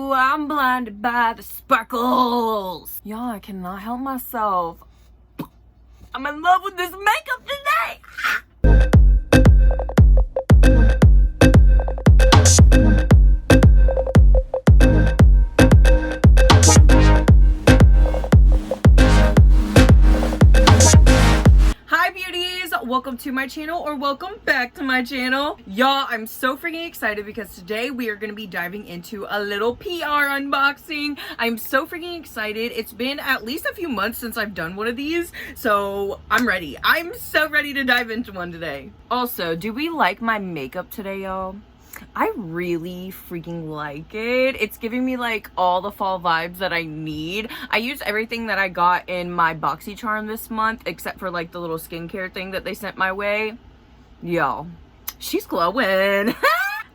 Ooh, I'm blinded by the sparkles. Y'all, I cannot help myself. I'm in love with this makeup today. Welcome to my channel, or welcome back to my channel. Y'all, I'm so freaking excited because today we are going to be diving into a little PR unboxing. I'm so freaking excited. It's been at least a few months since I've done one of these, so I'm ready. I'm so ready to dive into one today. Also, do we like my makeup today, y'all? I really freaking like it. It's giving me like all the fall vibes that I need. I used everything that I got in my Boxy Charm this month, except for like the little skincare thing that they sent my way. Yo, she's glowing.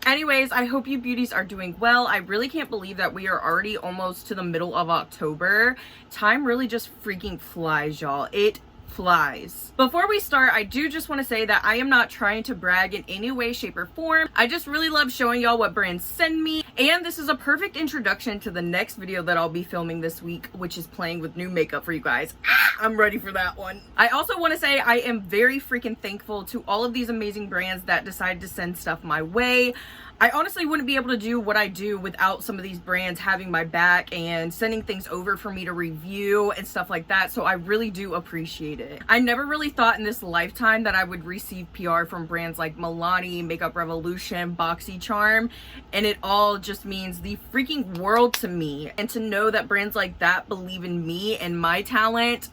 Anyways, I hope you beauties are doing well. I really can't believe that we are already almost to the middle of October. Time really just freaking flies, y'all. It flies. Before we start, I do just want to say that I am not trying to brag in any way, shape, or form. I just really love showing y'all what brands send me, and this is a perfect introduction to the next video that I'll be filming this week, which is playing with new makeup for you guys. I'm ready for that one. I also want to say I am very freaking thankful to all of these amazing brands that decide to send stuff my way. I honestly wouldn't be able to do what I do without some of these brands having my back and sending things over for me to review and stuff like that, so I really do appreciate it. I never really thought in this lifetime that I would receive PR from brands like Milani, Makeup Revolution, Boxy Charm, and it all just means the freaking world to me. And to know that brands like that believe in me and my talent,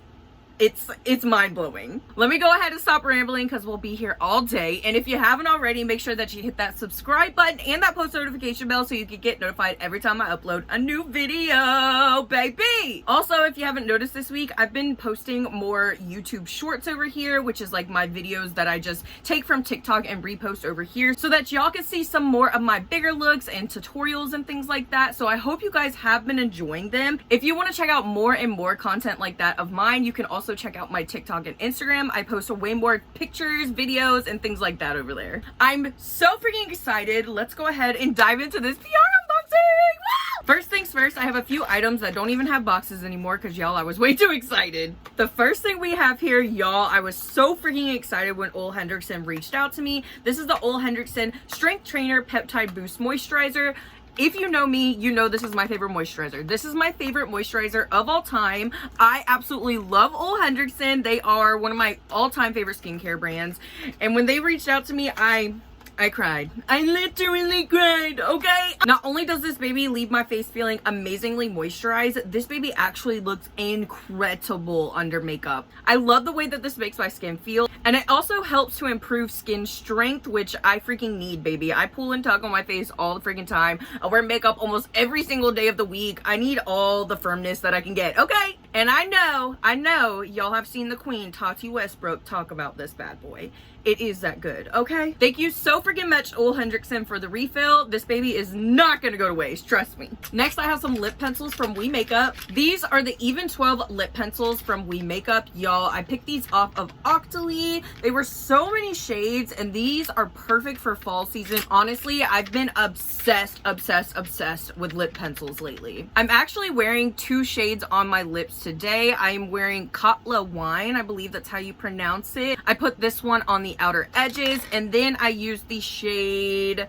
it's mind-blowing. Let me go ahead and stop rambling because we'll be here all day. And if you haven't already, make sure that you hit that subscribe button and that post notification bell so you can get notified every time I upload a new video, baby. Also, if you haven't noticed this week, I've been posting more YouTube shorts over here, which is like my videos that I just take from TikTok and repost over here so that y'all can see some more of my bigger looks and tutorials and things like that. So I hope you guys have been enjoying them. If you want to check out more and more content like that of mine, you can also check out my TikTok and Instagram. I post way more pictures, videos, and things like that over there. I'm so freaking excited. Let's go ahead and dive into this PR unboxing. Woo! First things first, I have a few items that don't even have boxes anymore because y'all, I was way too excited. The first thing we have here, y'all, I was so freaking excited when Ole Henriksen reached out to me. This is the Ole Henriksen Strength Trainer Peptide Boost Moisturizer. If you know me, you know this is my favorite moisturizer. This is my favorite moisturizer of all time. I absolutely love Ole Henriksen. They are one of my all-time favorite skincare brands. And when they reached out to me, I cried. I literally cried, okay? Not only does this baby leave my face feeling amazingly moisturized, this baby actually looks incredible under makeup. I love the way that this makes my skin feel, and it also helps to improve skin strength, which I freaking need, baby. I pull and tug on my face all the freaking time. I wear makeup almost every single day of the week. I need all the firmness that I can get, okay? And I know y'all have seen the queen, Tati Westbrook, talk about this bad boy. It is that good, okay? Thank you so freaking much, Ole Henriksen, for the refill. This baby is not gonna go to waste, trust me. Next, I have some lip pencils from We Makeup. These are the Even 12 lip pencils from We Makeup. Y'all, I picked these off of Octoly. They were so many shades, and these are perfect for fall season. Honestly, I've been obsessed with lip pencils lately. I'm actually wearing two shades on my lips today. I am wearing Katla Wine, I believe that's how you pronounce it. I put this one on the outer edges, and then I used the shade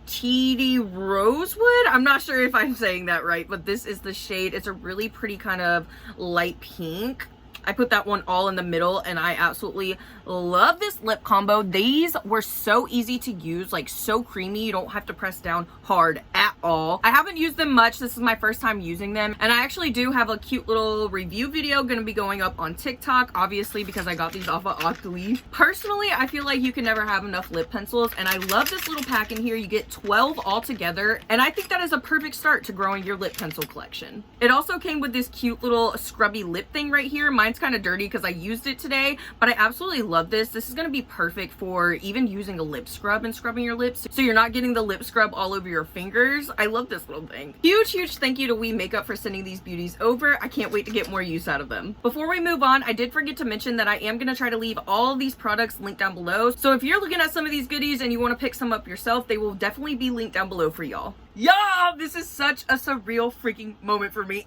TD Rosewood. I'm not sure if I'm saying that right, but this is the shade. It's a really pretty kind of light pink. I put that one all in the middle, and I absolutely love this lip combo. These were so easy to use, like so creamy. You don't have to press down hard at all. I haven't used them much. This is my first time using them, and I actually do have a cute little review video gonna be going up on TikTok, obviously, because I got these off of Octoly. Personally, I feel like you can never have enough lip pencils, and I love this little pack in here. You get 12 all together, and I think that is a perfect start to growing your lip pencil collection. It also came with this cute little scrubby lip thing right here. Mine mine's kind of dirty because I used it today, but I absolutely love this. This is going to be perfect for even using a lip scrub and scrubbing your lips, so you're not getting the lip scrub all over your fingers. I love this little thing. Huge thank you to We Makeup for sending these beauties over. I can't wait to get more use out of them. Before we move on, I did forget to mention that I am going to try to leave all of these products linked down below. So if you're looking at some of these goodies and you want to pick some up yourself, they will definitely be linked down below for y'all. Y'all, this is such a surreal freaking moment for me.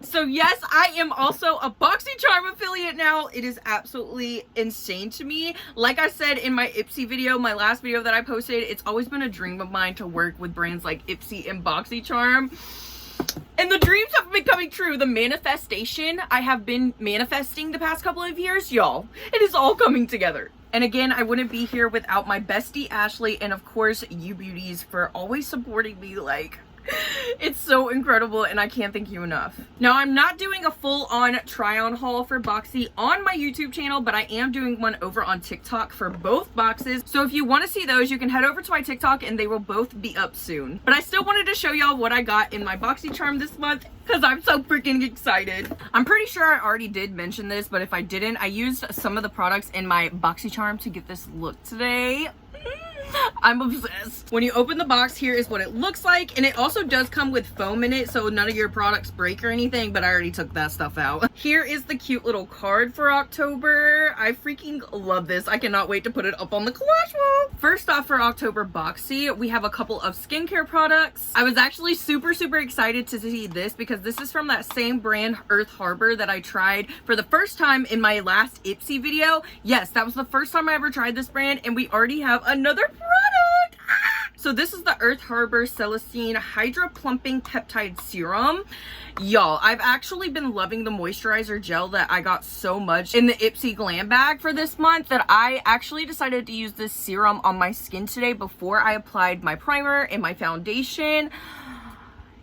So yes, I am also a Boxy Charm affiliate now. It is absolutely insane to me. Like I said in my Ipsy video, my last video that I posted, it's always been a dream of mine to work with brands like Ipsy and Boxy Charm. And the dreams have been coming true. The manifestation I have been manifesting the past couple of years, y'all, it is all coming together. And again, I wouldn't be here without my bestie Ashley, and of course you beauties for always supporting me. Like, it's so incredible and I can't thank you enough. Now, I'm not doing a full-on try-on haul for Boxy on my YouTube channel, but I am doing one over on TikTok for both boxes. So if you want to see those, you can head over to my TikTok and they will both be up soon. But I still wanted to show y'all what I got in my Boxy Charm this month because I'm so freaking excited. I'm pretty sure I already did mention this, but if I didn't, I used some of the products in my Boxy Charm to get this look today. I'm obsessed. When you open the box, here is what it looks like, and it also does come with foam in it, so none of your products break or anything, but I already took that stuff out. Here is the cute little card for October. I freaking love this. I cannot wait to put it up on the collage wall. First off, for October Boxy, we have a couple of skincare products. I was actually super excited to see this because this is from that same brand, Earth Harbor, that I tried for the first time in my last Ipsy video. Yes, that was the first time I ever tried this brand, and we already have another product. So this is the Earth Harbor Celestine Hydra-Plumping Peptide Serum. Y'all, I've actually been loving the moisturizer gel that I got so much in the Ipsy Glam bag for this month that I actually decided to use this serum on my skin today before I applied my primer and my foundation.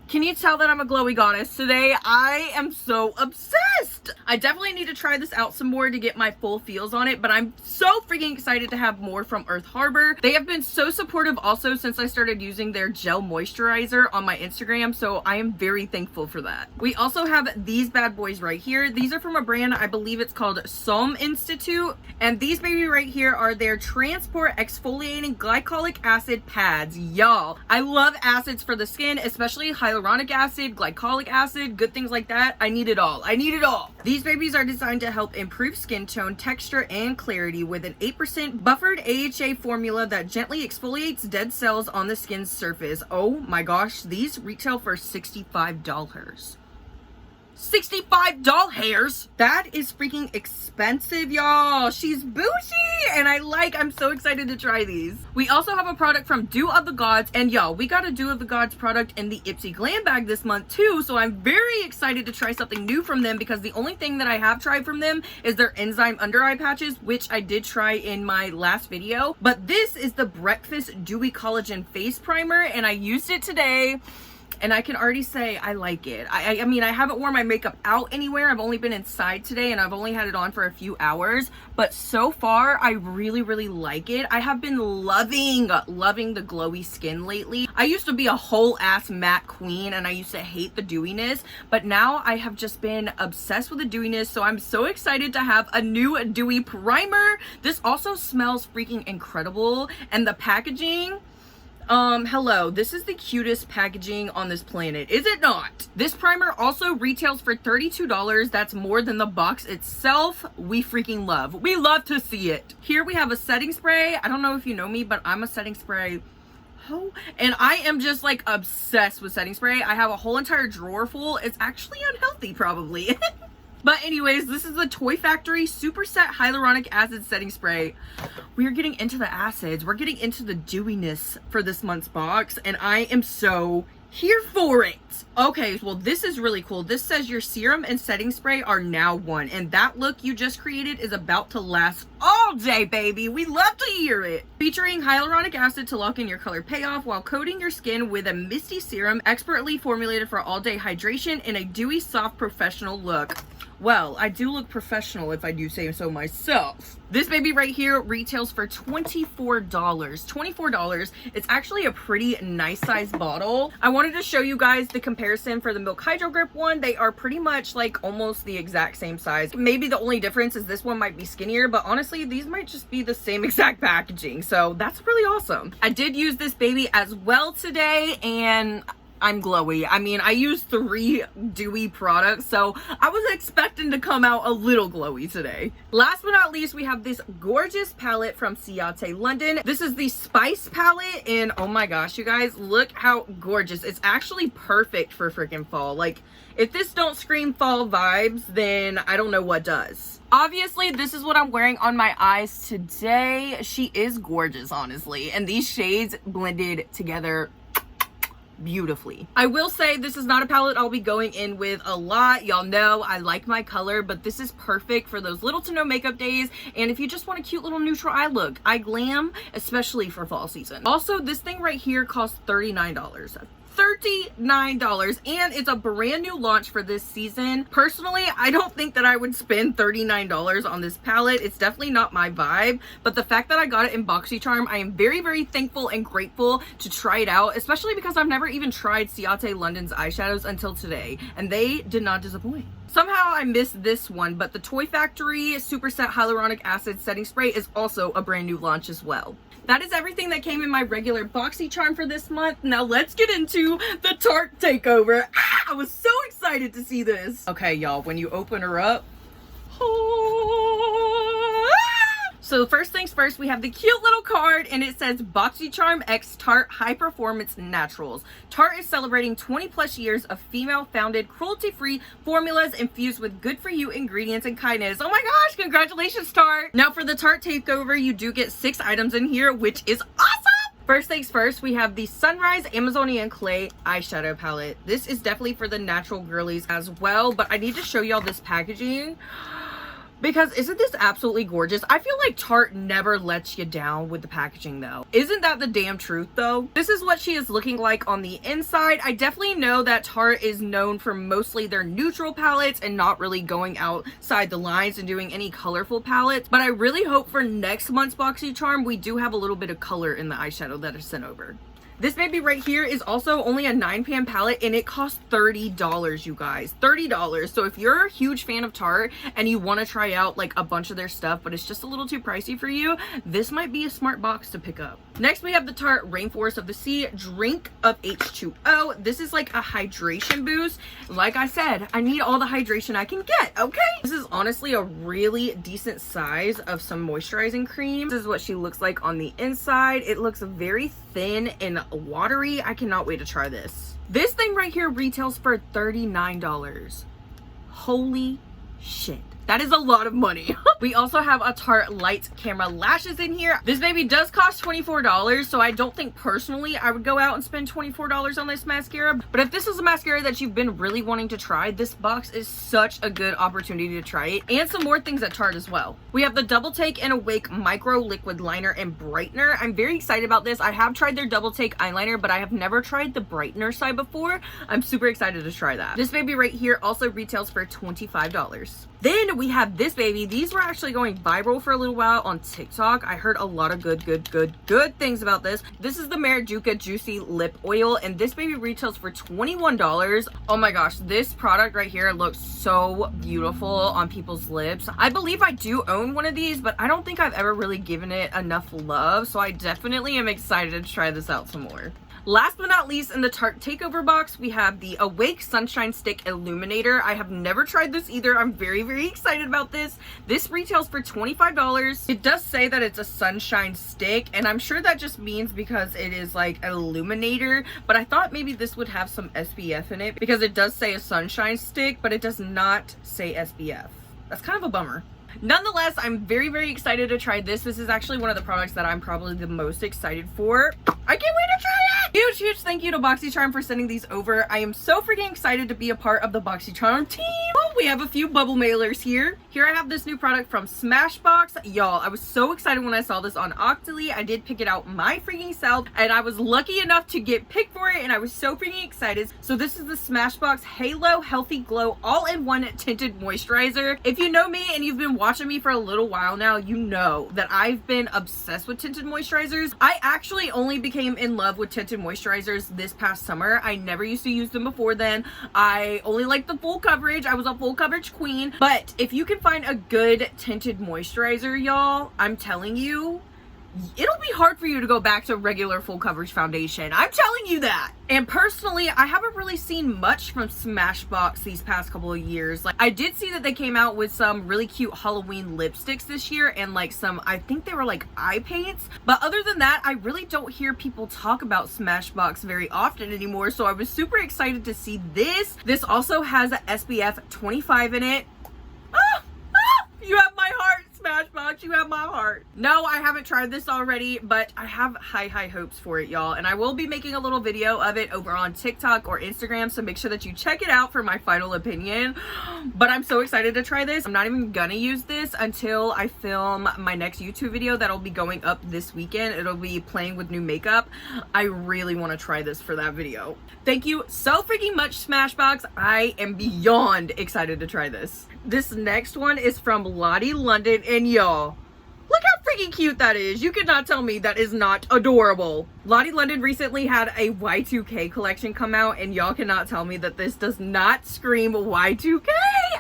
Can you tell that I'm a glowy goddess today? I am so obsessed. I definitely need to try this out some more to get my full feels on it, but I'm so freaking excited to have more from Earth Harbor. They have been so supportive also since I started using their gel moisturizer on my Instagram, so I am very thankful for that. We also have these bad boys right here. These are from a brand, I believe it's called Som Institute, and these baby right here are their Transport Exfoliating Glycolic Acid Pads. Y'all, I love acids for the skin, especially hyaluronic acid, glycolic acid, good things like that. I need it all. I need it all. These babies are designed to help improve skin tone, texture, and clarity with an 8% buffered AHA formula that gently exfoliates dead cells on the skin's surface. Oh my gosh, these retail for $65. $65. That is freaking expensive, y'all. She's bougie, and I'm so excited to try these. We also have a product from Dew of the Gods, and y'all, we got a Dew of the Gods product in the Ipsy Glam bag this month too, so I'm very excited to try something new from them because the only thing that I have tried from them is their enzyme under eye patches, which I did try in my last video. But this is the Breakfast Dewy Collagen Face Primer, and I used it today. And I can already say I like it. I mean, I haven't worn my makeup out anywhere. I've only been inside today and I've only had it on for a few hours. But so far, I really like it. I have been loving the glowy skin lately. I used to be a whole ass matte queen and I used to hate the dewiness. But now I have just been obsessed with the dewiness. So I'm so excited to have a new dewy primer. This also smells freaking incredible. And the packaging... hello, this is the cutest packaging on this planet, is it not? This primer also retails for $32. That's more than the box itself. We freaking love. We love to see it. Here we have a setting spray. I don't know if you know me, but I'm a setting spray hoe, and I am just like obsessed with setting spray. I have a whole entire drawer full. It's actually unhealthy, probably. But anyways, this is the Toy Factory Super Set Hyaluronic Acid Setting Spray. We are getting into the acids. We're getting into the dewiness for this month's box, and I am so here for it. Okay, well, this is really cool. This says your serum and setting spray are now one, and that look you just created is about to last all day, baby. We love to hear it. Featuring hyaluronic acid to lock in your color payoff while coating your skin with a misty serum expertly formulated for all-day hydration in a dewy, soft, professional look. Well, I do look professional if I do say so myself. This baby right here retails for $24. $24. It's actually a pretty nice size bottle. I wanted to show you guys the comparison for the Milk Hydro Grip one. They are pretty much like almost the exact same size. Maybe the only difference is this one might be skinnier, but honestly, these might just be the same exact packaging. So that's really awesome. I did use this baby as well today, and I'm glowy. I mean, I used 3 Dewy products, so I was expecting to come out a little glowy today. Last but not least, we have this gorgeous palette from Tarte London. This is the Spice palette, and oh my gosh, you guys, look how gorgeous. It's actually perfect for freaking fall. Like, if this don't scream fall vibes, then I don't know what does. Obviously, this is what I'm wearing on my eyes today. She is gorgeous, honestly, and these shades blended together beautifully. I will say this is not a palette I'll be going in with a lot. Y'all know I like my color, but this is perfect for those little to no makeup days, and if you just want a cute little neutral eye look. I glam, especially for fall season. Also, this thing right here costs $39. $39, and it's a brand new launch for this season. Personally, I don't think that I would spend $39 on this palette. It's definitely not my vibe, but the fact that I got it in Boxy Charm, I am very, very thankful and grateful to try it out, especially because I've never even tried Tarte London's eyeshadows until today, and they did not disappoint. Somehow I missed this one, but the Toy Factory Super Set Hyaluronic Acid Setting Spray is also a brand new launch as well. That is everything that came in my regular Boxy Charm for this month. Now let's get into the Tarte Takeover. I was so excited to see this. Okay, y'all, when you open her up, so first things first, we have the cute little card, and it says Boxy Charm X Tarte High Performance Naturals. Tarte is celebrating 20 plus years of female-founded, cruelty-free formulas infused with good-for-you ingredients and kindness. Oh my gosh, congratulations, Tarte! Now for the Tarte Takeover, you do get 6 items in here, which is awesome! First things first, we have the Sunrise Amazonian Clay eyeshadow palette. This is definitely for the natural girlies as well, but I need to show y'all this packaging, because isn't this absolutely gorgeous? I feel like Tarte never lets you down with the packaging though. Isn't that the damn truth though? This is what she is looking like on the inside. I definitely know that Tarte is known for mostly their neutral palettes and not really going outside the lines and doing any colorful palettes, but I really hope for next month's Boxy Charm we do have a little bit of color in the eyeshadow that is sent over. This baby right here is also only a 9-pan palette, and it costs $30, you guys. $30. So if you're a huge fan of Tarte and you want to try out like a bunch of their stuff, but it's just a little too pricey for you, this might be a smart box to pick up. Next, we have the Tarte Rainforest of the Sea Drink of H2O. This is like a hydration boost. Like I said, I need all the hydration I can get, okay? This is honestly a really decent size of some moisturizing cream. This is what she looks like on the inside. It looks very thin and watery. I cannot wait to try this. This thing right here retails for $39. Holy shit. That is a lot of money. We also have a Tarte Light Camera Lashes in here. This baby does cost $24, so I don't think personally I would go out and spend $24 on this mascara. But if this is a mascara that you've been really wanting to try, this box is such a good opportunity to try it. And some more things at Tarte as well. We have the Double Take and Awake Micro Liquid Liner and Brightener. I'm very excited about this. I have tried their Double Take eyeliner, but I have never tried the brightener side before. I'm super excited to try that. This baby right here also retails for $25. Then we have this baby. These were actually going viral for a little while on TikTok. I heard a lot of good things about this. This is the Marajuka Juicy Lip Oil, and this baby retails for $21. Oh my gosh, this product right here looks so beautiful on people's lips. I believe I do own one of these, but I don't think I've ever really given it enough love, so I definitely am excited to try this out some more. Last but not least, in the Tarte Takeover box, we have the Awake Sunshine Stick Illuminator. I have never tried this either. I'm very, very excited about this. This retails for $25. It does say that it's a sunshine stick, and I'm sure that just means because it is like an illuminator, but I thought maybe this would have some SPF in it because it does say a sunshine stick, but it does not say SPF. That's kind of a bummer. Nonetheless, I'm very, very excited to try this. This is actually one of the products that I'm probably the most excited for. I can't wait to try it! Huge, huge thank you to Boxy Charm for sending these over. I am so freaking excited to be a part of the Boxy Charm team. Oh, we have a few bubble mailers here. Here I have this new product from Smashbox. Y'all, I was so excited when I saw this on Octoly. I did pick it out my freaking self, and I was lucky enough to get picked for it, and I was so freaking excited. So this is the Smashbox Halo Healthy Glow All-in-One Tinted Moisturizer. If you know me and you've been watching me for a little while now, you know that I've been obsessed with tinted moisturizers. I actually only became in love with tinted moisturizers this past summer. I never used to use them before then. I only liked the full coverage. I was a full coverage queen. But if you can find a good tinted moisturizer, y'all, I'm telling you, it'll be hard for you to go back to regular full coverage foundation. I'm telling you that. And personally, I haven't really seen much from Smashbox these past couple of years. Like, I did see that they came out with some really cute Halloween lipsticks this year and like some, I think they were like eye paints. But other than that, I really don't hear people talk about Smashbox very often anymore. So I was super excited to see this. This also has a SPF 25 in it. You have my heart, Smashbox. You have my heart. No, I haven't tried this already, but I have high hopes for it, y'all. And I will be making a little video of it over on TikTok or Instagram, so make sure that you check it out for my final opinion. But I'm so excited to try this. I'm not even gonna use this until I film my next YouTube video that'll be going up this weekend. It'll be playing with new makeup. I really want to try this for that video. Thank you so freaking much, Smashbox. I am beyond excited to try this. This next one is from Lottie London, and y'all, look how freaking cute that is. You cannot tell me that is not adorable. Lottie London recently had a Y2K collection come out, and y'all cannot tell me that this does not scream Y2K.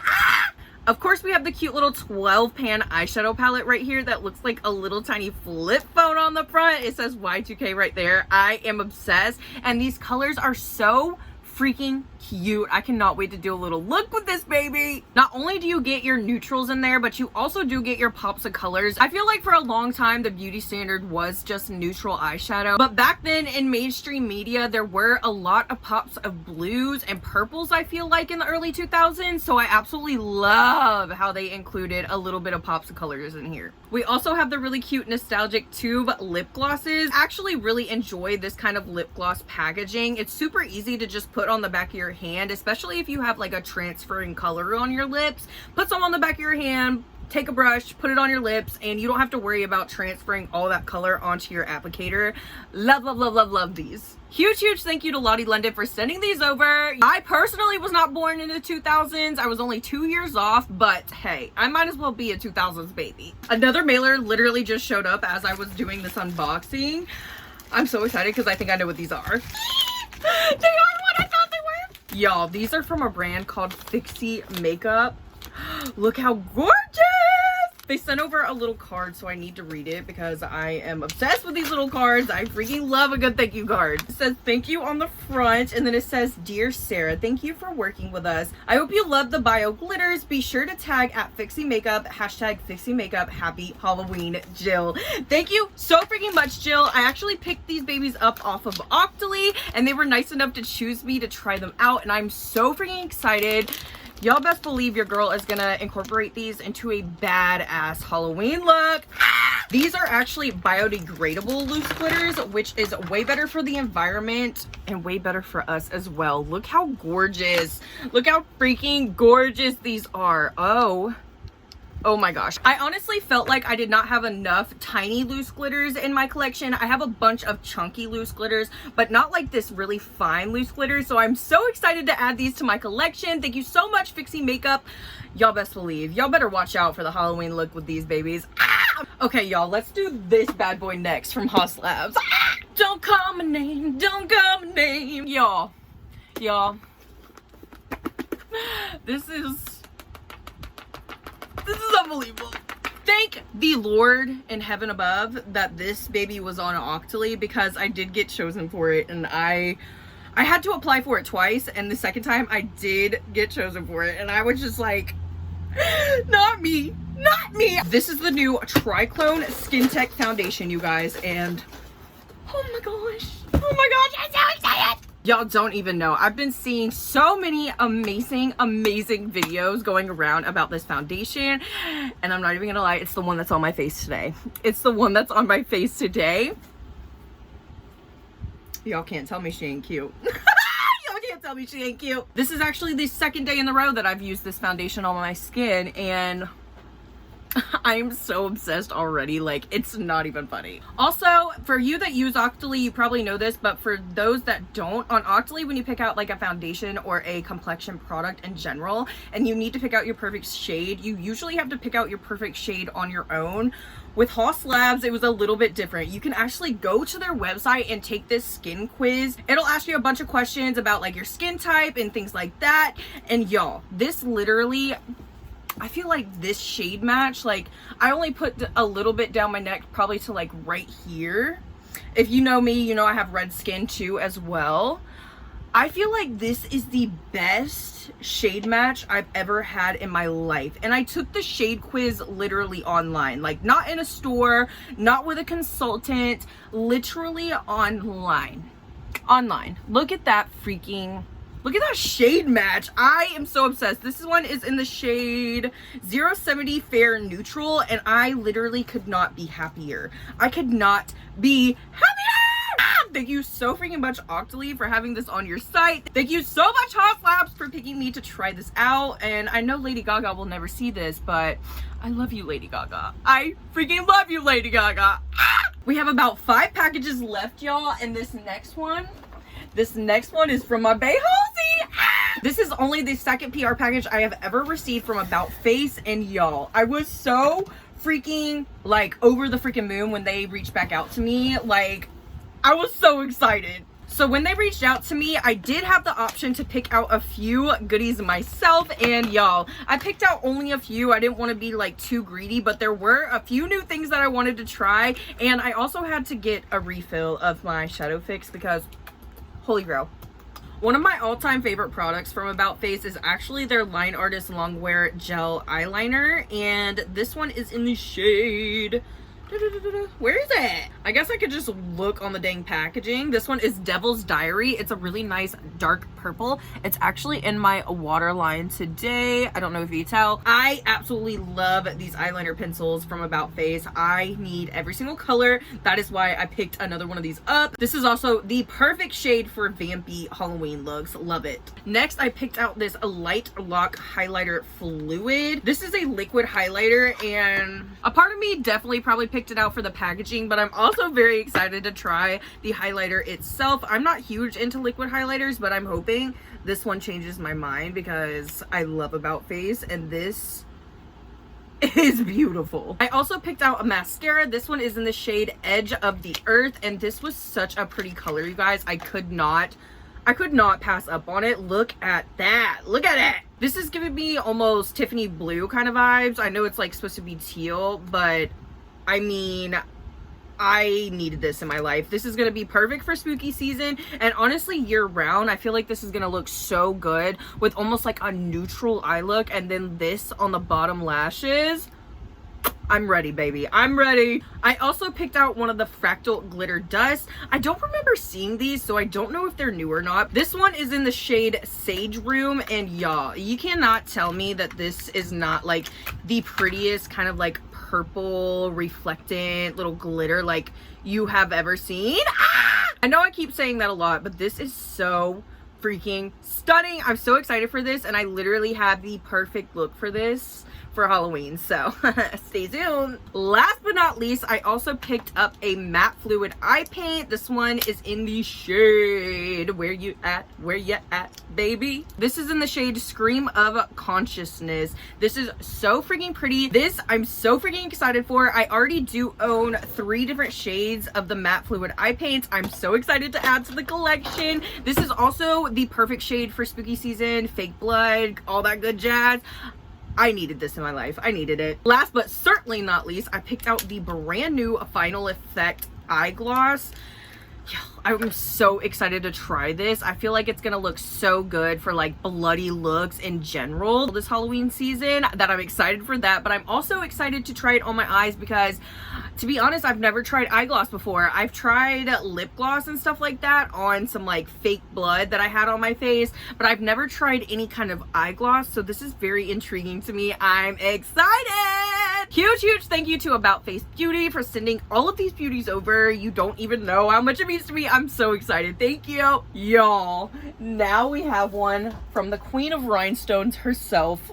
Ah! Of course, we have the cute little 12-pan eyeshadow palette right here that looks like a little tiny flip phone on the front. It says Y2K right there. I am obsessed, and these colors are so freaking cute. I cannot wait to do a little look with this baby. Not only do you get your neutrals in there, but you also do get your pops of colors. I feel like for a long time the beauty standard was just neutral eyeshadow, but back then in mainstream media there were a lot of pops of blues and purples, I feel like, in the early 2000s. So I absolutely love how they included a little bit of pops of colors in here. We also have the really cute nostalgic tube lip glosses. I actually really enjoy this kind of lip gloss packaging. It's super easy to just put on the back of your hand, especially if you have like a transferring color on your lips. Put some on the back of your hand, take a brush, put it on your lips, and you don't have to worry about transferring all that color onto your applicator. Love, love, love, love, love these. Huge thank you to Lottie London for sending these over. I personally was not born in the 2000s. I was only 2 years off, but hey, I might as well be a 2000s baby. Another mailer literally just showed up as I was doing this unboxing. I'm so excited because I think I know what these are. They are what I thought they were. Y'all, these are from a brand called Fixy Makeup. Look how gorgeous! They sent over a little card, so I need to read it because I am obsessed with these little cards. I freaking love a good thank you card. It says thank you on the front, and then it says, Dear Sarah, thank you for working with us. I hope you love the bio glitters. Be sure to tag at Fixy Makeup, hashtag Fixy Makeup. Happy Halloween, Jill. Thank you so freaking much, Jill. I actually picked these babies up off of Octoly, and they were nice enough to choose me to try them out, and I'm so freaking excited. Y'all best believe your girl is gonna incorporate these into a badass Halloween look. These are actually biodegradable loose glitters, which is way better for the environment and way better for us as well. Look how gorgeous. Look how freaking gorgeous these are. Oh my gosh. I honestly felt like I did not have enough tiny loose glitters in my collection. I have a bunch of chunky loose glitters, but not like this really fine loose glitter. So I'm so excited to add these to my collection. Thank you so much, Fixy Makeup. Y'all best believe. Y'all better watch out for the Halloween look with these babies. Okay, y'all, let's do this bad boy next from Haus Labs. Don't call my name. Don't call my name. Y'all. This is unbelievable. Thank the Lord in heaven above that this baby was on Octoly, because I did get chosen for it, and I had to apply for it twice, and the second time I did get chosen for it, and I was just like, not me. This is the new Triclone Skin Tech Foundation, you guys, and oh my gosh, I'm so excited. Y'all don't even know. I've been seeing so many amazing videos going around about this foundation, and I'm not even gonna lie, it's the one that's on my face today. It's the one that's on my face today. Y'all can't tell me she ain't cute. Y'all can't tell me she ain't cute. This is actually the second day in a row that I've used this foundation on my skin, and I'm so obsessed already, like it's not even funny. Also, for you that use Octoly, you probably know this, but for those that don't, on Octoly, when you pick out like a foundation or a complexion product in general, and you need to pick out your perfect shade, you usually have to pick out your perfect shade on your own. With Haus Labs, it was a little bit different. You can actually go to their website and take this skin quiz. It'll ask you a bunch of questions about like your skin type and things like that. And y'all, this literally, I feel like this shade match, like I only put a little bit down my neck, probably to like right here. If you know me, you know I have red skin too as well. I feel like this is the best shade match I've ever had in my life. And I took the shade quiz literally online, like not in a store, not with a consultant, literally online. Look at that freaking, look at that shade match. I am so obsessed. This one is in the shade 070 Fair Neutral, and I literally could not be happier. I could not be happier. Thank you so freaking much, Octoly, for having this on your site. Thank you so much, Haus Labs, for picking me to try this out. And I know Lady Gaga will never see this, but I love you, Lady Gaga. I freaking love you, Lady Gaga. We have about 5 packages left, y'all, and this next one is from my bae Halsey. This is only the second PR package I have ever received from About Face, and y'all, I was so freaking like over the freaking moon when they reached back out to me. Like, I was so excited. So when they reached out to me, I did have the option to pick out a few goodies myself, and y'all, I picked out only a few. I didn't want to be like too greedy, but there were a few new things that I wanted to try, and I also had to get a refill of my Shadow Fix because holy grail. One of my all-time favorite products from About Face is actually their Line Artist Longwear Gel Eyeliner, and this one is in the shade, where is it? I guess I could just look on the dang packaging. This one is Devil's Diary. It's a really nice dark purple. It's actually in my waterline today. I don't know if you can tell. I absolutely love these eyeliner pencils from About Face. I need every single color. That is why I picked another one of these up. This is also the perfect shade for vampy Halloween looks. Love it. Next, I picked out this Light Lock Highlighter Fluid. This is a liquid highlighter, and a part of me definitely probably picked it out for the packaging, but I'm also very excited to try the highlighter itself. I'm not huge into liquid highlighters, but I'm hoping this one changes my mind because I love About Face, and this is beautiful. I also picked out a mascara. This one is in the shade Edge of the Earth, and this was such a pretty color, you guys. I could not pass up on it. Look at that. Look at it. This is giving me almost Tiffany blue kind of vibes. I know it's like supposed to be teal, but I mean, I needed this in my life. This is going to be perfect for spooky season, and honestly year round. I feel like this is going to look so good with almost like a neutral eye look, and then this on the bottom lashes. I'm ready, baby. I'm ready. I also picked out one of the Fractal Glitter Dust. I don't remember seeing these, so I don't know if they're new or not. This one is in the shade Sage Room, and y'all, you cannot tell me that this is not like the prettiest kind of like purple reflectant little glitter like you have ever seen. I know I keep saying that a lot, but this is so freaking stunning. I'm so excited for this, and I literally have the perfect look for this for Halloween, so stay tuned. Last but not least, I also picked up a matte fluid eye paint. This one is in the shade where you at, baby. This is in the shade Scream of Consciousness. This is so freaking pretty. This I'm so freaking excited for. I already do own 3 different shades of the matte fluid eye paints. I'm so excited to add to the collection. This is also the perfect shade for spooky season, fake blood, all that good jazz. I needed this in my life. I needed it. Last but certainly not least, I picked out the brand new Final Effect eye gloss. I'm so excited to try this. I feel like it's gonna look so good for like bloody looks in general this Halloween season, that I'm excited for that. But I'm also excited to try it on my eyes because To be honest, I've never tried eye gloss before. I've tried lip gloss and stuff like that on some like fake blood that I had on my face, but I've never tried any kind of eye gloss, so this is very intriguing to me. I'm excited! Huge thank you to About Face Beauty for sending all of these beauties over. You don't even know how much it means to me. I'm so excited. Thank you. Y'all, now we have one from the Queen of Rhinestones herself.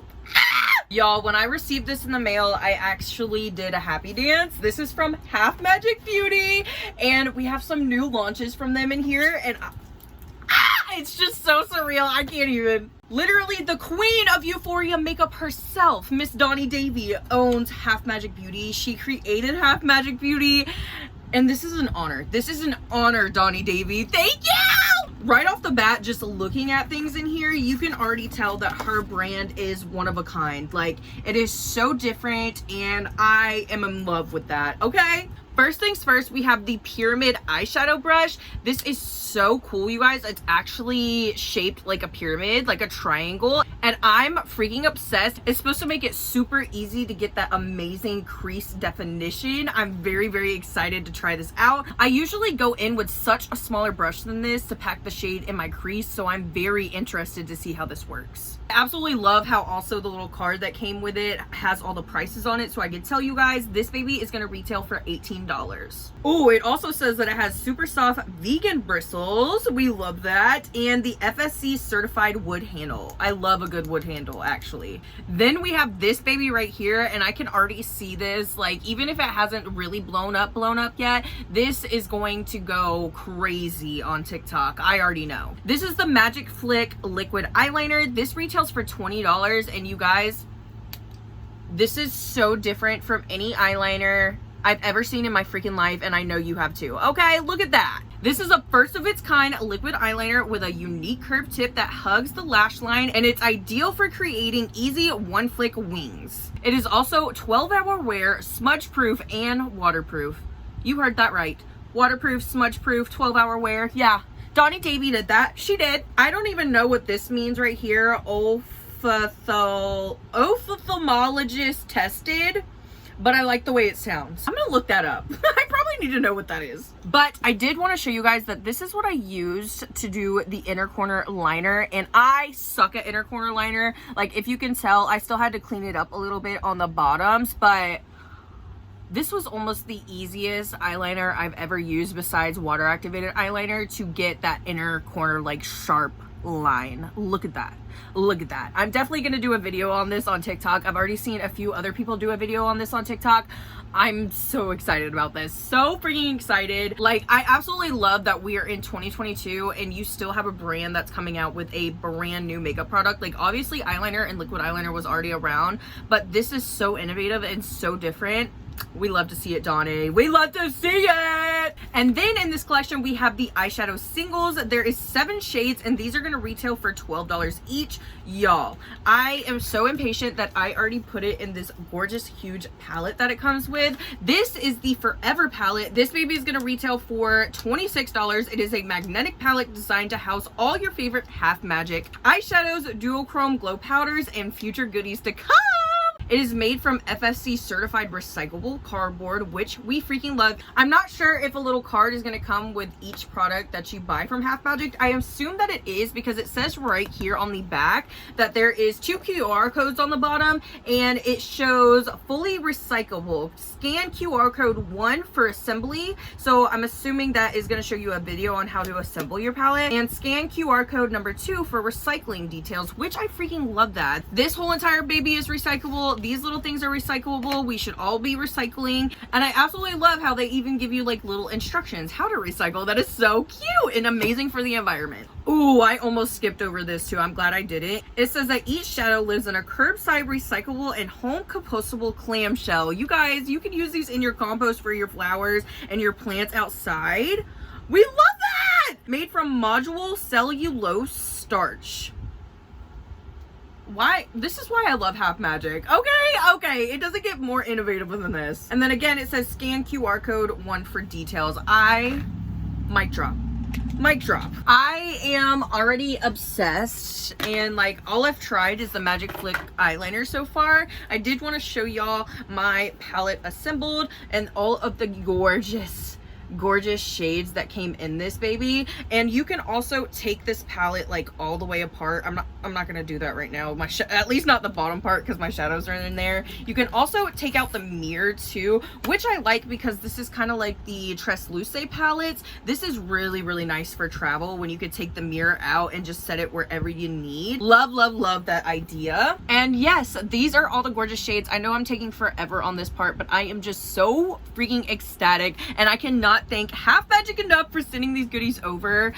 Y'all, when I received this in the mail, I actually did a happy dance. This is from Half Magic Beauty, and we have some new launches from them in here, and it's just so surreal. I can't even. Literally, the queen of Euphoria makeup herself, Miss Donnie Davy, owns Half Magic Beauty. She created Half Magic Beauty, and this is an honor. This is an honor, Donnie Davy. Thank you! Right off the bat, just looking at things in here, you can already tell that her brand is one of a kind. Like, it is so different, and I am in love with that, okay? First things first, we have the Pyramid eyeshadow brush. This is so cool, you guys. It's actually shaped like a pyramid, like a triangle, and I'm freaking obsessed. It's supposed to make it super easy to get that amazing crease definition. I'm very excited to try this out. I usually go in with such a smaller brush than this to pack the shade in my crease, so I'm very interested to see how this works. I absolutely love how also the little card that came with it has all the prices on it, so I can tell you guys this baby is going to retail for $18. Oh, it also says that it has super soft vegan bristles. We love that. And the FSC certified wood handle. I love a good wood handle, actually. Then we have this baby right here, and I can already see this, like, even if it hasn't really blown up yet, this is going to go crazy on TikTok. I already know. This is the Magic Flick liquid eyeliner. This retails for $20, and you guys, this is so different from any eyeliner I've ever seen in my freaking life, and I know you have too. Okay, look at that. This is a first of its kind liquid eyeliner with a unique curved tip that hugs the lash line, and it's ideal for creating easy one flick wings. It is also 12-hour wear, smudge proof, and waterproof. You heard that right. Waterproof, smudge proof, 12-hour wear. Yeah, Donnie Davy did that. She did. I don't even know what this means right here. Ophthalmologist tested. But I like the way it sounds. I'm gonna look that up. I probably need to know what that is. But I did want to show you guys that this is what I used to do the inner corner liner, and I suck at inner corner liner. Like, if you can tell, I still had to clean it up a little bit on the bottoms, but this was almost the easiest eyeliner I've ever used besides water activated eyeliner to get that inner corner like sharp line. Look at that. Look at that. I'm definitely going to do a video on this on TikTok. I've already seen a few other people do a video on this on TikTok. I'm so excited about this. So freaking excited. Like, I absolutely love that we are in 2022 and you still have a brand that's coming out with a brand new makeup product. Like, obviously eyeliner and liquid eyeliner was already around, but this is so innovative and so different. We love to see it, Donnie. We love to see it! And then in this collection, we have the eyeshadow singles. There is 7 shades, and these are going to retail for $12 each. Y'all, I am so impatient that I already put it in this gorgeous, huge palette that it comes with. This is the Forever palette. This baby is going to retail for $26. It is a magnetic palette designed to house all your favorite Half Magic eyeshadows, duochrome glow powders, and future goodies to come. It is made from FSC certified recyclable cardboard, which we freaking love. I'm not sure if a little card is going to come with each product that you buy from Half Magic. I assume that it is because it says right here on the back that there is 2 QR codes on the bottom, and it shows fully recyclable. Scan QR code 1 for assembly. So I'm assuming that is going to show you a video on how to assemble your palette, and scan QR code number 2 for recycling details, which I freaking love that. This whole entire baby is recyclable. These little things are recyclable. We should all be recycling. And I absolutely love how they even give you like little instructions how to recycle. That is so cute and amazing for the environment. Ooh, I almost skipped over this too. I'm glad I did it. It says that each shadow lives in a curbside recyclable and home compostable clamshell. You guys, you can use these in your compost for your flowers and your plants outside. We love that! Made from module cellulose starch. Why? This is why I love Half Magic. Okay, it doesn't get more innovative than this. And then again, it says scan QR code 1 for details. Mic drop. Mic drop. I am already obsessed, and like all I've tried is the Magic Flick eyeliner so far. I did want to show y'all my palette assembled and all of the gorgeous shades that came in this baby. And you can also take this palette like all the way apart. I'm not gonna do that right now, at least not the bottom part, because my shadows are in there. You can also take out the mirror too, which I like because this is kind of like the Transluce palettes. This is really nice for travel when you could take the mirror out and just set it wherever you need. Love that idea. And yes, these are all the gorgeous shades. I know I'm taking forever on this part, but I am just so freaking ecstatic, and I cannot thank Half Magic enough for sending these goodies over.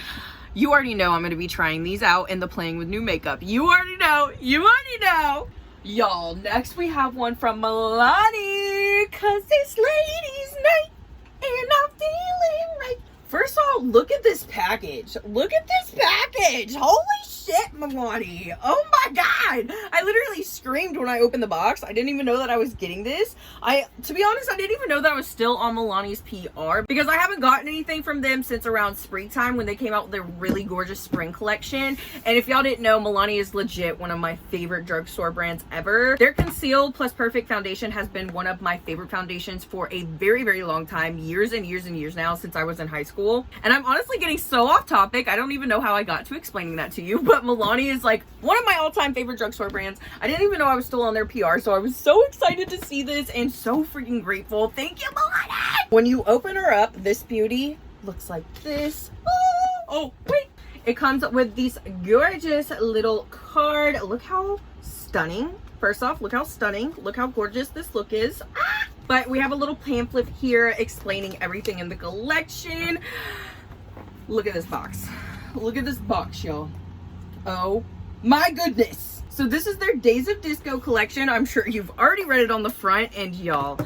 You already know I'm going to be trying these out in the Playing With New Makeup. You already know. Y'all, next we have one from Milani, cause it's ladies' night and I'm feeling right. First of all, look at this package. Holy shit, Milani. Oh my god. I literally screamed when I opened the box. I didn't even know that I was getting this. To be honest, I didn't even know that I was still on Milani's PR, because I haven't gotten anything from them since around springtime when they came out with their really gorgeous spring collection. And if y'all didn't know, Milani is legit one of my favorite drugstore brands ever. Their Conceal Plus Perfect foundation has been one of my favorite foundations for a very long time, years and years now, since I was in high school. And I'm honestly getting so off topic, I don't even know how I got to explaining that to you, but Milani is like one of my all-time favorite drugstore brands. I didn't even know I was still on their PR, so I was so excited to see this and so freaking grateful. Thank you, Milani! When you open her up, this beauty looks like this. Oh wait! It comes with these gorgeous little card. Look how stunning. First off, look how stunning. Look how gorgeous this look is. But we have a little pamphlet here explaining everything in the collection. Look at this box. Look at this box, y'all. Oh my goodness. So this is their Days of Disco collection. I'm sure you've already read it on the front, and y'all,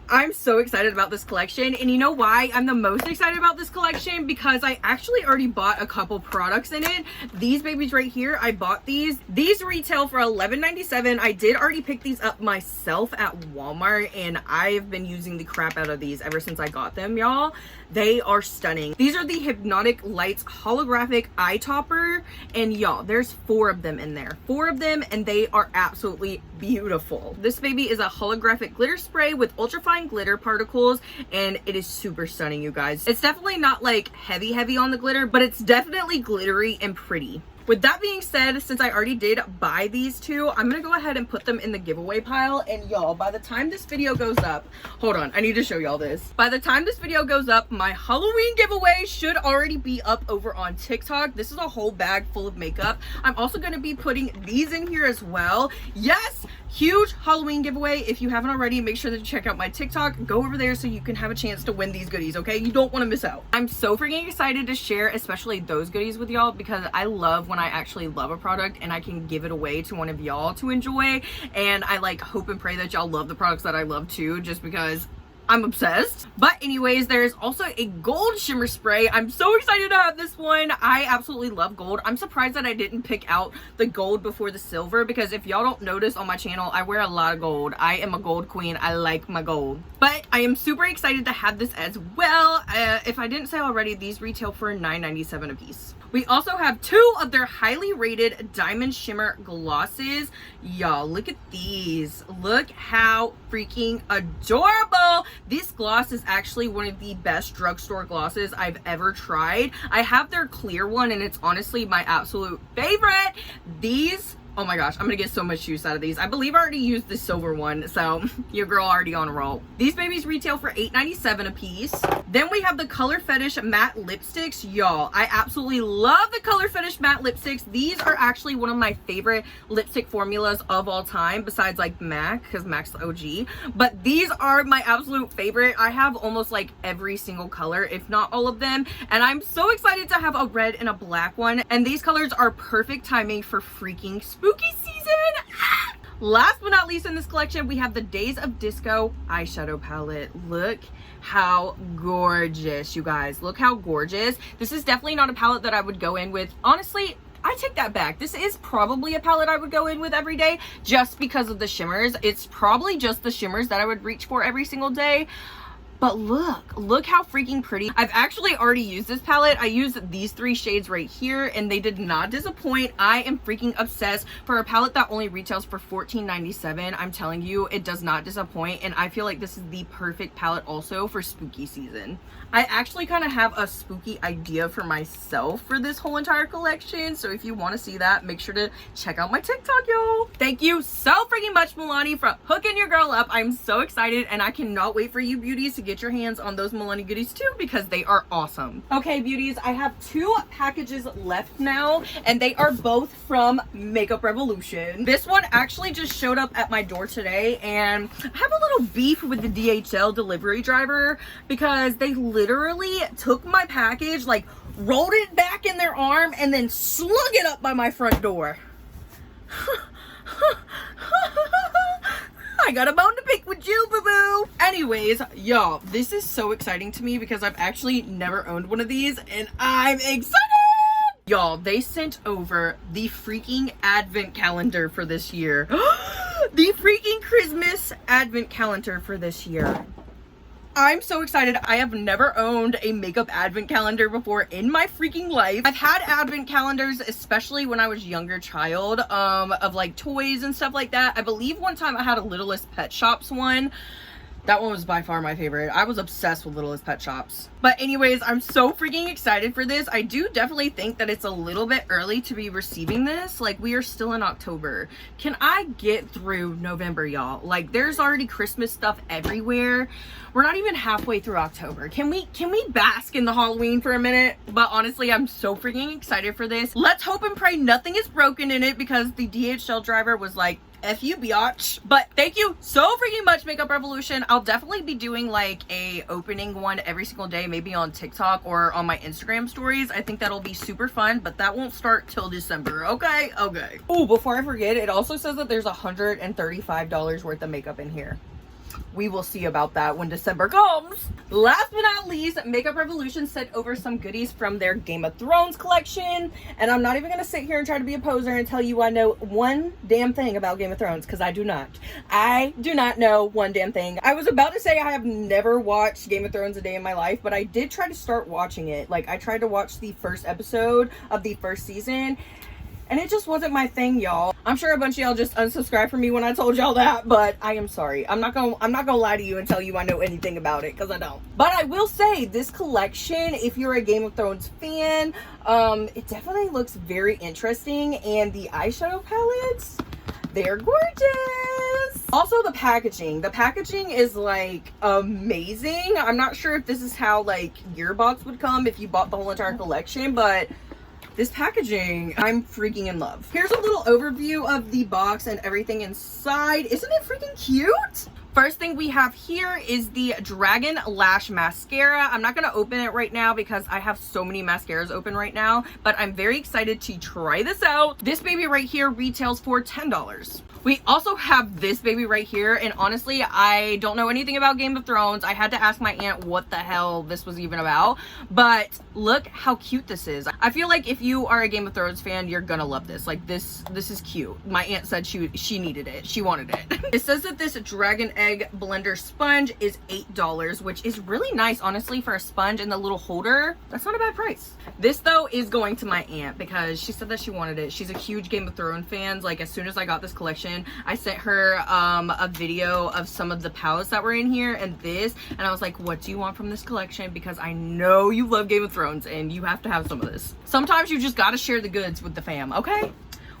I'm so excited about this collection. And you know why I'm the most excited about this collection? Because I actually already bought a couple products in it. These babies right here, I bought these. These retail for $11.97. I did already pick these up myself at Walmart, and I've been using the crap out of these ever since I got them, y'all. They are stunning. These are the Hypnotic Lights Holographic Eye Topper, and y'all, there's 4 of them in there. 4 of them, and they are absolutely beautiful. This baby is a holographic glitter spray with ultrafine glitter particles, and it is super stunning, you guys. It's definitely not like heavy on the glitter, but it's definitely glittery and pretty. With that being said, since I already did buy these two, I'm gonna go ahead and put them in the giveaway pile. And y'all, by the time this video goes up, hold on, I need to show y'all this. By the time this video goes up, my Halloween giveaway should already be up over on TikTok. This is a whole bag full of makeup. I'm also gonna be putting these in here as well. Yes, huge Halloween giveaway. If you haven't already, make sure that you check out my TikTok. Go over there so you can have a chance to win these goodies, okay? You don't want to miss out. I'm so freaking excited to share especially those goodies with y'all, because I love when I actually love a product and I can give it away to one of y'all to enjoy. And I like hope and pray that y'all love the products that I love too, just because I'm obsessed. But anyways, there's also a gold shimmer spray. I'm so excited to have this one. I absolutely love gold. I'm surprised that I didn't pick out the gold before the silver, because if y'all don't notice on my channel, I wear a lot of gold. I am a gold queen. I like my gold. But I am super excited to have this as well. If I didn't say already, these retail for $9.97 a piece. We also have 2 of their highly rated diamond shimmer glosses. Y'all, look at these. Look how freaking adorable. This gloss is actually one of the best drugstore glosses I've ever tried. I have their clear one, and it's honestly my absolute favorite. These, oh my gosh, I'm gonna get so much use out of these. I believe I already used the silver one, so your girl already on a roll. These babies retail for $8.97 a piece. Then we have the Color Fetish matte lipsticks. Y'all, I absolutely love the Color Fetish matte lipsticks. These are actually one of my favorite lipstick formulas of all time, besides like MAC, because MAC's the OG. But these are my absolute favorite. I have almost like every single color, if not all of them. And I'm so excited to have a red and a black one. And these colors are perfect timing for freaking spooky season. Last but not least in this collection, we have the Days of Disco eyeshadow palette. Look how gorgeous, you guys. Look how gorgeous. This is definitely not a palette that I would go in with. Honestly, I take that back. This is probably a palette I would go in with every day just because of the shimmers. It's probably just the shimmers that I would reach for every single day. But look how freaking pretty. I've actually already used this palette. I used these 3 shades right here and they did not disappoint. I am freaking obsessed. For a palette that only retails for $14.97, I'm telling you, it does not disappoint. And I feel like this is the perfect palette also for spooky season. I actually kind of have a spooky idea for myself for this whole entire collection. So if you want to see that, make sure to check out my TikTok, y'all. Thank you so freaking much, Milani, for hooking your girl up. I'm so excited and I cannot wait for you beauties to get your hands on those Milani goodies too, because they are awesome. Okay, beauties, I have 2 packages left now and they are both from Makeup Revolution. This one actually just showed up at my door today and I have a little beef with the DHL delivery driver because they literally took my package, like rolled it back in their arm and then slung it up by my front door. I got a bone to pick with you, boo-boo. Anyways, y'all, this is so exciting to me because I've actually never owned one of these and I'm excited. Y'all, they sent over the freaking advent calendar for this year. The freaking Christmas advent calendar for this year. I'm so excited. I have never owned a makeup advent calendar before in my freaking life. I've had advent calendars, especially when I was a younger child, of like toys and stuff like that. I believe one time I had a Littlest Pet Shops one. That one was by far my favorite. I was obsessed with Littlest Pet Shops. But anyways, I'm so freaking excited for this. I do definitely think that it's a little bit early to be receiving this. Like, we are still in October. Can I get through November, y'all? Like, there's already Christmas stuff everywhere. We're not even halfway through October. Can we bask in the Halloween for a minute? But honestly, I'm so freaking excited for this. Let's hope and pray nothing is broken in it because the DHL driver was like, F you, biatch. But thank you so freaking much, Makeup Revolution. I'll definitely be doing like a opening one every single day, maybe on TikTok or on my Instagram stories. I think that'll be super fun, but that won't start till December. Okay. Oh, before I forget, it also says that there's $135 worth of makeup in here. We will see about that when December comes. Last but not least, Makeup Revolution sent over some goodies from their Game of Thrones collection. And I'm not even going to sit here and try to be a poser and tell you I know one damn thing about Game of Thrones, because I do not. I do not know one damn thing. I was about to say I have never watched Game of Thrones a day in my life, but I did try to start watching it. Like, I tried to watch the first episode of the first season, and it just wasn't my thing, y'all. I'm sure a bunch of y'all just unsubscribed from me when I told y'all that, but I am sorry. I'm not gonna lie to you and tell you I know anything about it, because I don't. But I will say, this collection, if you're a Game of Thrones fan, it definitely looks very interesting, and the eyeshadow palettes, they're gorgeous. Also, the packaging. The packaging is like amazing. I'm not sure if this is how like your box would come if you bought the whole entire collection, but this packaging, I'm freaking in love. Here's a little overview of the box and everything inside. Isn't it freaking cute? First thing we have here is the Dragon Lash Mascara. I'm not going to open it right now because I have so many mascaras open right now, but I'm very excited to try this out. This baby right here retails for $10. We also have this baby right here, and honestly, I don't know anything about Game of Thrones. I had to ask my aunt what the hell this was even about, but look how cute this is. I feel like if you are a Game of Thrones fan, you're gonna love this. Like, this is cute. My aunt said she needed it. She wanted it. It says that this Dragon Egg Blender sponge is $8, which is really nice, honestly, for a sponge and the little holder. That's not a bad price. This, though, is going to my aunt because she said that she wanted it. She's a huge Game of Thrones fan. Like, as soon as I got this collection, I sent her a video of some of the palettes that were in here and this, and I was like, what do you want from this collection? Because I know you love Game of Thrones and you have to have some of this. Sometimes you just gotta share the goods with the fam, okay?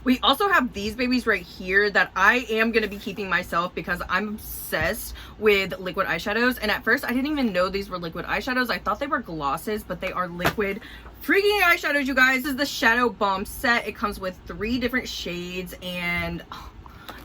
We also have these babies right here that I am going to be keeping myself because I'm obsessed with liquid eyeshadows. And at first, I didn't even know these were liquid eyeshadows. I thought they were glosses, but they are liquid freaking eyeshadows, you guys. This is the Shadow Bomb set. It comes with 3 different shades, and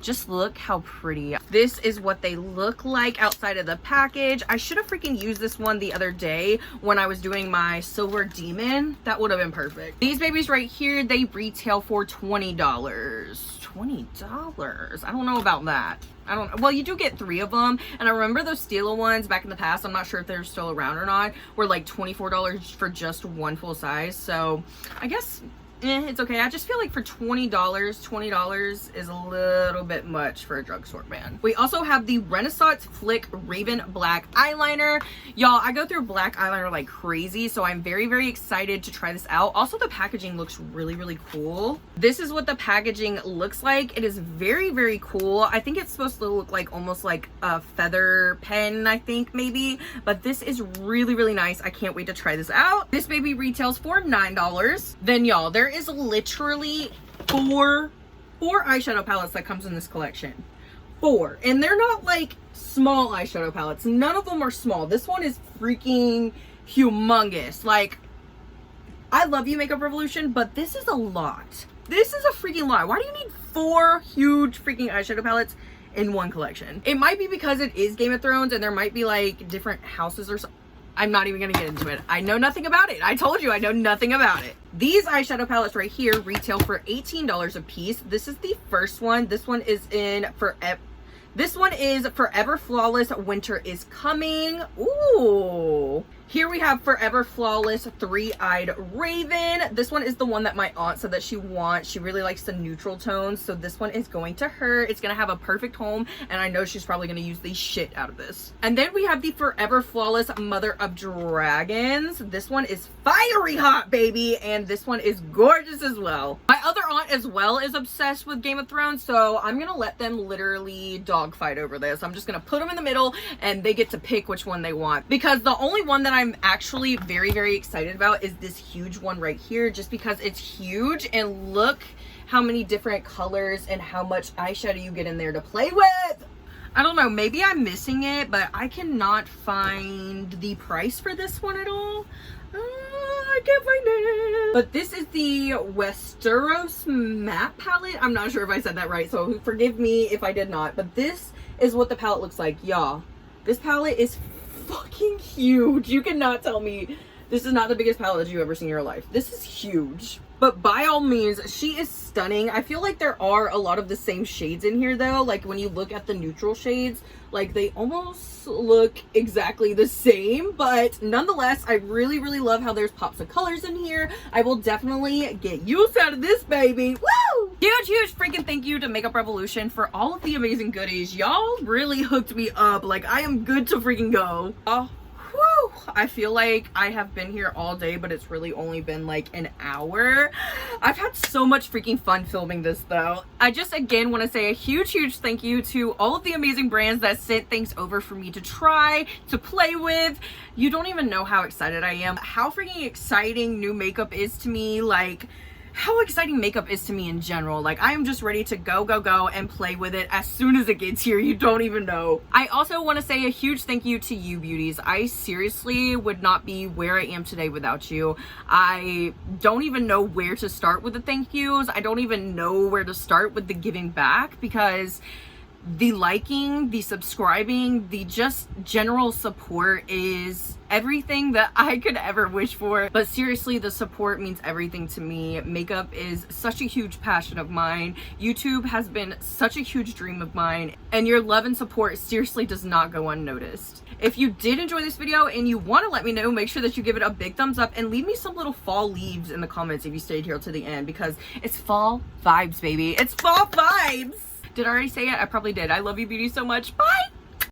just look how pretty. This is what they look like outside of the package. I should have freaking used this one the other day when I was doing my Silver Demon. That would have been perfect. These babies right here, they retail for $20. $20. I don't know about that. Well, you do get 3 of them, and I remember those Stila ones back in the past, I'm not sure if they're still around or not, were like $24 for just one full size. So I guess it's okay. I just feel like for $20 is a little bit much for a drugstore brand. We also have the Renaissance Flick Raven Black Eyeliner. Y'all, I go through black eyeliner like crazy, so I'm very, very excited to try this out. Also, the packaging looks really, really cool. This is what the packaging looks like. It is very, very cool. I think it's supposed to look like almost like a feather pen, I think maybe, but this is really, really nice. I can't wait to try this out. This baby retails for $9. Then y'all, there is literally four eyeshadow palettes that comes in this collection. 4, and they're not like small eyeshadow palettes. None of them are small. This one is freaking humongous. Like, I love you, Makeup Revolution, but this is a lot. This is a freaking lot. Why do you need 4 huge freaking eyeshadow palettes in one collection? It might be because it is Game of Thrones and there might be like different houses or something. I'm not even gonna get into it. I know nothing about it. I told you I know nothing about it. These eyeshadow palettes right here retail for $18 a piece. This is the first one. This one is Forever Flawless Winter is Coming. Ooh. Here we have Forever Flawless Three-Eyed Raven. This one is the one that my aunt said that she wants. She really likes the neutral tones, so this one is going to her. It's going to have a perfect home, and I know she's probably going to use the shit out of this. And then we have the Forever Flawless Mother of Dragons. This one is fiery hot, baby, and this one is gorgeous as well. My other aunt as well is obsessed with Game of Thrones, so I'm going to let them literally dogfight over this. I'm just going to put them in the middle, and they get to pick which one they want. Because the only one that I'm actually very, very excited about is this huge one right here, just because it's huge, and look how many different colors and how much eyeshadow you get in there to play with. I don't know, maybe I'm missing it, but I cannot find the price for this one at all. I can't find it. But this is the Westeros Matte Palette. I'm not sure if I said that right, so forgive me if I did not, but this is what the palette looks like. Y'all, this palette is fucking huge. You cannot tell me this is not the biggest palette that you've ever seen in your life. This is huge. But by all means, she is stunning. I feel like there are a lot of the same shades in here though. Like when you look at the neutral shades, like they almost look exactly the same. But nonetheless, I really, really love how there's pops of colors in here. I will definitely get use out of this baby. Woo! Huge, huge freaking thank you to Makeup Revolution for all of the amazing goodies. Y'all really hooked me up. Like I am good to freaking go. Oh. Whew, I feel like I have been here all day, but it's really only been like an hour. I've had so much freaking fun filming this though. I just again want to say a huge, huge thank you to all of the amazing brands that sent things over for me to try, to play with. You don't even know how excited I am. How freaking exciting new makeup is to me. Like, how exciting makeup is to me in general. Like I am just ready to go and play with it as soon as it gets here. You don't even know. I also want to say a huge thank you to you beauties. I seriously would not be where I am today without you. I don't even know where to start with the thank yous. I don't even know where to start with the giving back, because the liking, the subscribing, the just general support is everything that I could ever wish for. But seriously, the support means everything to me. Makeup is such a huge passion of mine. YouTube has been such a huge dream of mine, and your love and support seriously does not go unnoticed. If you did enjoy this video and you want to let me know, make sure that you give it a big thumbs up and leave me some little fall leaves in the comments if you stayed here till the end, because it's fall vibes, baby. It's fall vibes. Did I already say it? I probably did. I love you beauty so much. Bye.